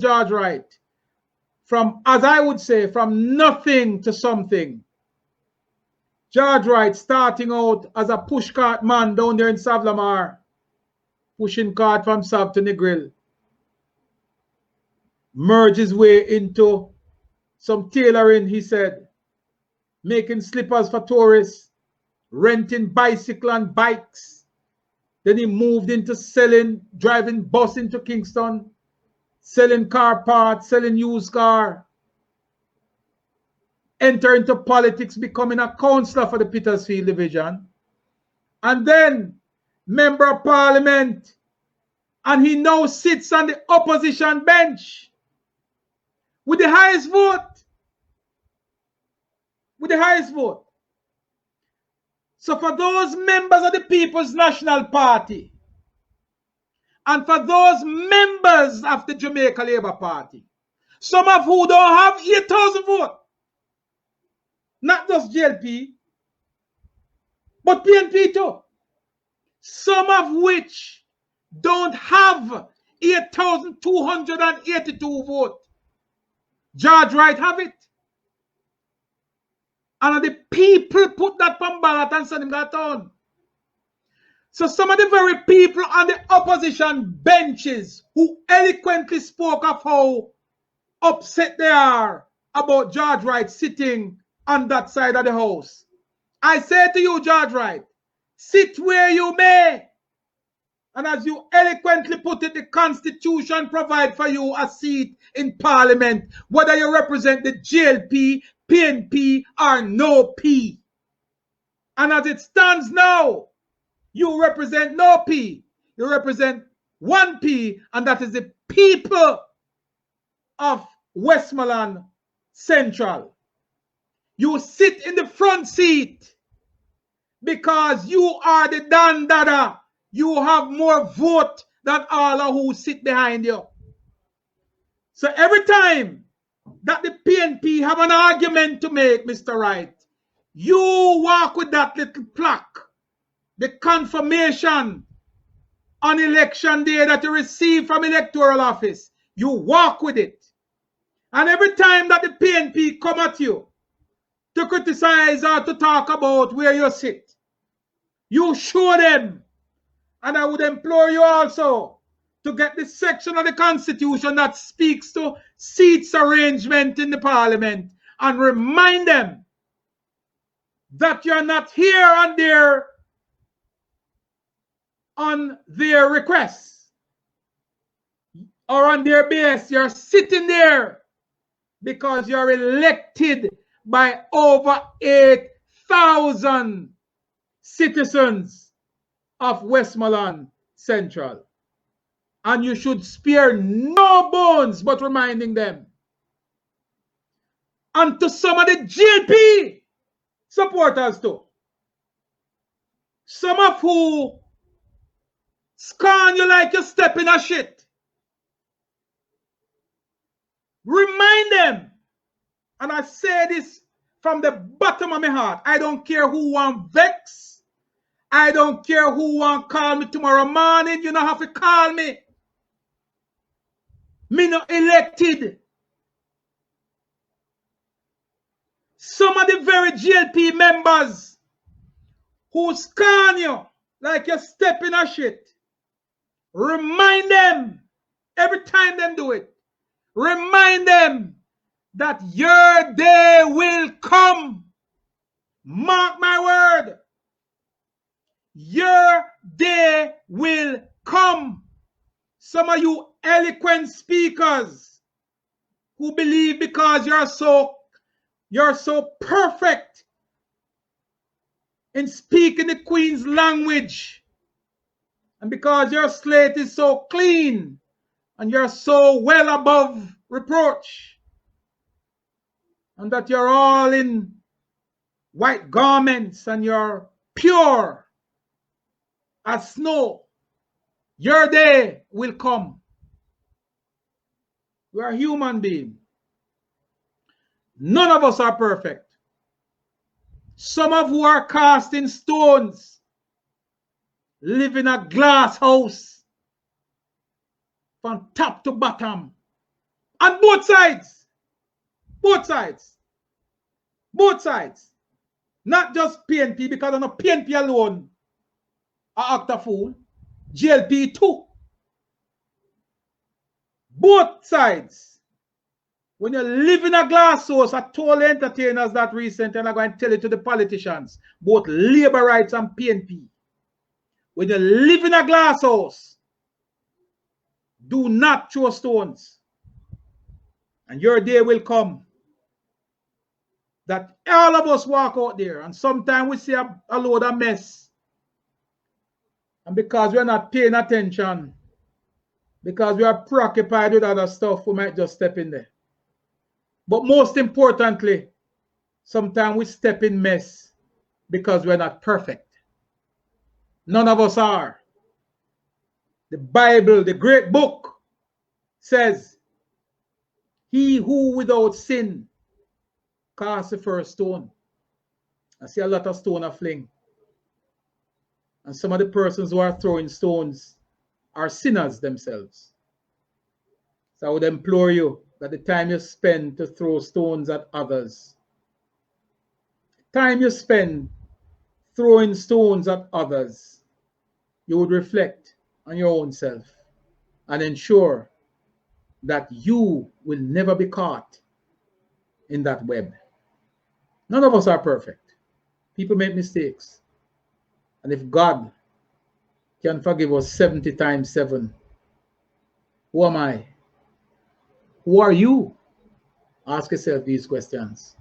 George Wright, from, as I would say, from nothing to something. George Wright starting out as a pushcart man down there in Savlamar, pushing cart from Sav to Negril. Merge his way into some tailoring, he said, making slippers for tourists, renting bicycle and bikes. Then he moved into selling, driving bus into Kingston, selling car parts, selling used car. Enter into politics, becoming a councillor for the Petersfield division. And then member of parliament. And he now sits on the opposition bench with the highest vote. With the highest vote. So for those members of the People's National Party and for those members of the Jamaica Labour Party, some of who don't have 8,000 votes, not just JLP, but PNP too, some of which don't have 8,282 votes. George Wright have it. And the people put that on ballot and send him that on. So some of the very people on the opposition benches who eloquently spoke of how upset they are about George Wright sitting on that side of the house. I say to you, George Wright, sit where you may. And as you eloquently put it, the Constitution provides for you a seat in Parliament, whether you represent the JLP, PNP, or no P. And as it stands now, you represent no P. You represent one P, and that is the people of Westmoreland Central. You sit in the front seat because you are the Dan Dada. You have more vote than all of who sit behind you. So every time that the PNP have an argument to make, Mr. Wright, you walk with that little plaque, the confirmation on election day that you receive from electoral office. You walk with it. And every time that the PNP come at you to criticize or to talk about where you sit, you show them. And I would implore you also to get the section of the Constitution that speaks to seats arrangement in the Parliament and remind them that you're not here and there on their requests or on their base. You're sitting there because you're elected by over 8,000 citizens of Westmoreland Central. And you should spare no bones but reminding them. And to some of the JLP supporters too, some of who scorn you like you step in a shit, remind them, and I say this from the bottom of my heart, I don't care who want vex, I don't care who want call me tomorrow morning, you don't have to call me. Me not elected. Some of the very JLP members who scorn you like you step in a shit, remind them every time them do it, remind them that your day will come. Mark my word. Your day will come. Some of you eloquent speakers who believe because you're so perfect in speaking the Queen's language, and because your slate is so clean and you're so well above reproach, and that you're all in white garments and you're pure as snow, your day will come. We are human beings. None of us are perfect. Some of who are cast in stones live in a glass house from top to bottom. And both sides. Both sides. Both sides. Not just PNP, because on a PNP alone are act a fool. GLP too. Both sides. When you live in a glass house, I told entertainers that recently, and I'm going to tell it to the politicians, both labor rights and PNP. When you live in a glass house, do not throw stones. And your day will come that all of us walk out there, and sometimes we see a load of mess. And because we're not paying attention, because we are preoccupied with other stuff, we might just step in there. But most importantly, sometimes we step in mess because we're not perfect. None of us are. The Bible, the great book, says, he who without sin cast the first stone. I see a lot of stone are fling. And some of the persons who are throwing stones are sinners themselves. So I would implore you that the time you spend to throw stones at others, time you spend throwing stones at others, you would reflect on your own self and ensure that you will never be caught in that web. None of us are perfect. People make mistakes. And if God can forgive us 70 times 7, who am I? Who are you? Ask yourself these questions.